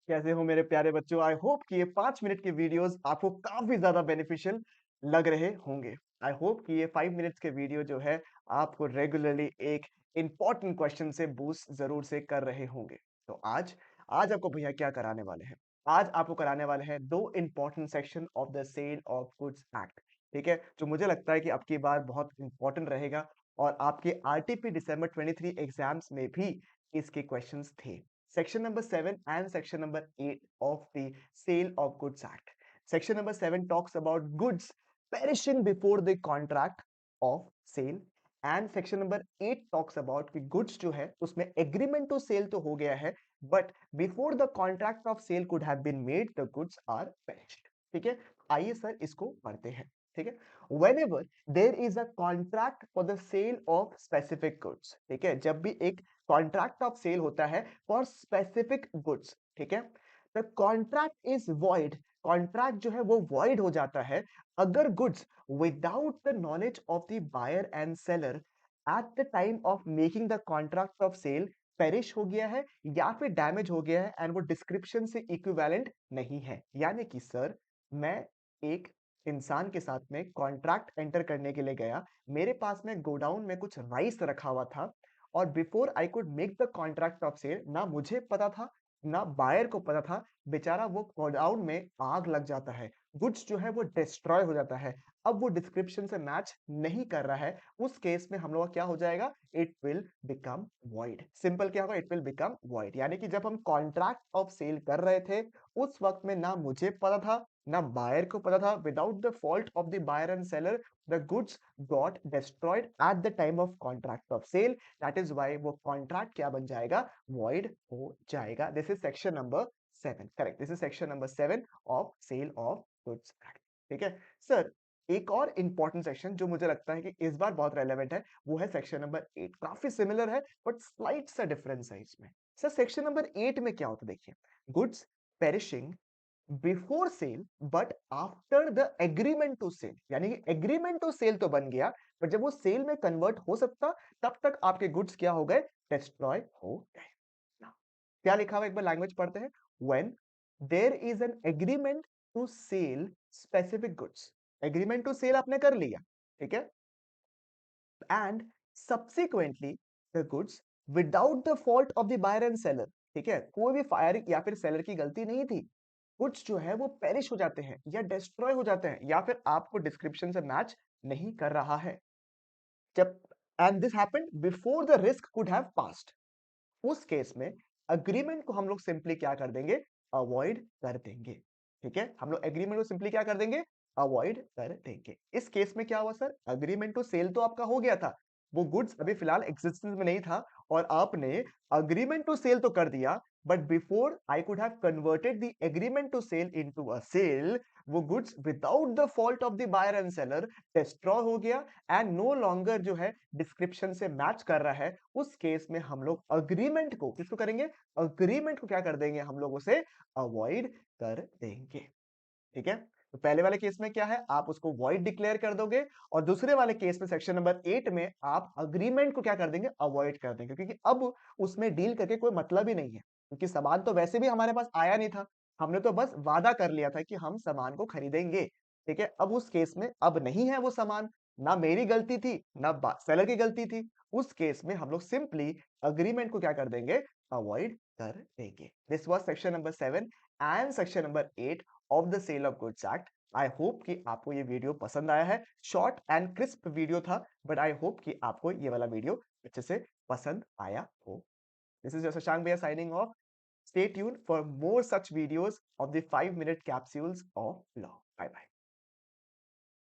कैसे हो मेरे प्यारे बच्चों? आई होप कि ये 5 मिनट के वीडियोस आपको काफ़ी ज़्यादा बेनिफिशियल लग रहे होंगे। आई होप कि ये 5 मिनट्स के वीडियो जो है आपको रेगुलरली एक इम्पोर्टेंट क्वेश्चन से बूस्ट ज़रूर से कर रहे होंगे। तो आज आपको भैया क्या कराने वाले हैं? आज आपको कराने वाले हैं 2 important section of the sale of goods act, ठीक है? जो मुझे लगता है कि अब की बार बहुत इम्पोर्टेंट रहेगा और आपके आरटीपी दिसंबर 23 एग्ज़ाम्स में भी इसके क्वेश्चंस थे। Section number 7 and section number 8 of the Sale of Goods Act. Section number 7 talks about goods perishing before the contract of sale and section number 8 talks about कि goods जो है उसमें agreement to sale तो हो गया है but before the contract of sale could have been made the goods are perished. ठीक है, आइए सर इसको पढ़ते हैं। ठीक है, whenever there is a contract for the sale of specific goods, ठीक है, जब भी एक कॉन्ट्रैक्ट ऑफ सेल होता है फॉर स्पेसिफिक गुड्स, ठीक है, the contract is void, contract जो है वो वॉइड हो जाता है अगर goods without the knowledge of the buyer and seller at the time of making the contract of sale perish हो गया है या फिर डैमेज हो गया है एंड वो डिस्क्रिप्शन से इक्विवेलेंट नहीं है। यानी कि सर, मैं एक इंसान के साथ में कॉन्ट्रैक्ट एंटर करने के लिए गया, मेरे पास में गोडाउन में कुछ राइस रखा हुआ था और before I could make the contract of sale, ना मुझे पता था ना बायर को पता था, बेचारा वो गोडाउन में आग लग जाता है, गुड्स जो है वो डिस्ट्रॉय हो जाता है। अब वो डिस्क्रिप्शन से मैच नहीं कर रहा है, उस केस में हम लोग का क्या हो जाएगा? It will become void. Simple क्या होगा? It will become void. यानी कि जब हम कॉन्ट्रैक्ट ऑफ सेल कर रहे थे उस वक्त में ना मुझे पता था ना बायर को पता था, without the fault of the buyer and seller the goods got destroyed at the time of contract of sale. That is why वो कॉन्ट्रैक्ट क्या बन जाएगा? वॉइड हो जाएगा। This is section number 7। Correct, this is section number 7 of sale of goods act. ठीक है sir, एक और इंपॉर्टेंट सेक्शन जो मुझे लगता है कि इस बार बहुत रेलेवेंट है वो है सेक्शन नंबर 8। काफी सिमिलर है बट स्लाइट सा डिफरेंस है इसमें। सर सेक्शन नंबर 8 में क्या होता है देखिए, goods perishing before sale but after the agreement to sale. यानी कि एग्रीमेंट टू सेल तो बन गया पर जब वो सेल में कन्वर्ट हो सकता तब तक आपके गुड्स क्या हो गए? डिस्ट्रॉय हो गए। Now, क्या लिखा हुआ एक बार लैंग्वेज पढ़ते हैं। When there is an agreement to sale specific goods, agreement to sale आपने कर लिया, ठीक है, and subsequently the goods without the fault of the buyer and seller, ठीक है, कोई भी फायर या फिर सेलर की गलती नहीं थी, गुड्स जो है वो पेरिश हो जाते हैं या डिस्ट्रॉय हो जाते हैं या फिर आपको डिस्क्रिप्शन से मैच नहीं कर रहा है जब, and this happened before the risk could have passed, उस केस में अग्रीमेंट को हम लोग सिंपली क्या कर देंगे? अवॉइड कर देंगे। ठीक है, हम लोग एग्रीमेंट को सिंपली क्या कर देंगे? अवॉइड कर देंगे। इस केस में क्या हुआ सर? अग्रीमेंट टू सेल तो आपका हो गया था, वो गुड्स अभी फिलहाल एग्जिस्टेंस में नहीं था और आपने अग्रीमेंट टू सेल तो कर दिया but before I could have converted the agreement to sell into a sale, वो goods without the fault of the buyer and seller destroy हो गया एंड नो लॉन्गर जो है डिस्क्रिप्शन से मैच कर रहा है। उस केस में हम लोग अग्रीमेंट को किसको करेंगे? अग्रीमेंट को क्या कर देंगे? हम लोग उसे अवॉइड कर देंगे। ठीक है, तो पहले वाले केस में क्या है? आप उसको वॉइड डिक्लेयर कर दोगे और दूसरे वाले केस में सेक्शन नंबर 8 में आप अग्रीमेंट को क्या कर देंगे? अवॉइड कर देंगे, क्योंकि अब उसमें डील करके कोई मतलब ही नहीं है, क्योंकि सामान तो वैसे भी हमारे पास आया नहीं था, हमने तो बस वादा कर लिया था कि हम सामान को खरीदेंगे। ठीक है, अब उस केस में अब नहीं है वो सामान, ना मेरी गलती थी ना सेलर की गलती थी, उस केस में हम लोग सिंपली अग्रीमेंट को क्या कर देंगे? अवॉइड कर देंगे। This was section number 7 and section number 8 of the sale of goods act. I hope कि आपको ये वीडियो पसंद आया है। शॉर्ट एंड क्रिस्प वीडियो था बट आई होप कि आपको ये वाला वीडियो अच्छे से पसंद आया हो। दिस इज शशांक भैया signing off. Stay tuned for more such videos of the 5 minute capsules of law. Bye bye.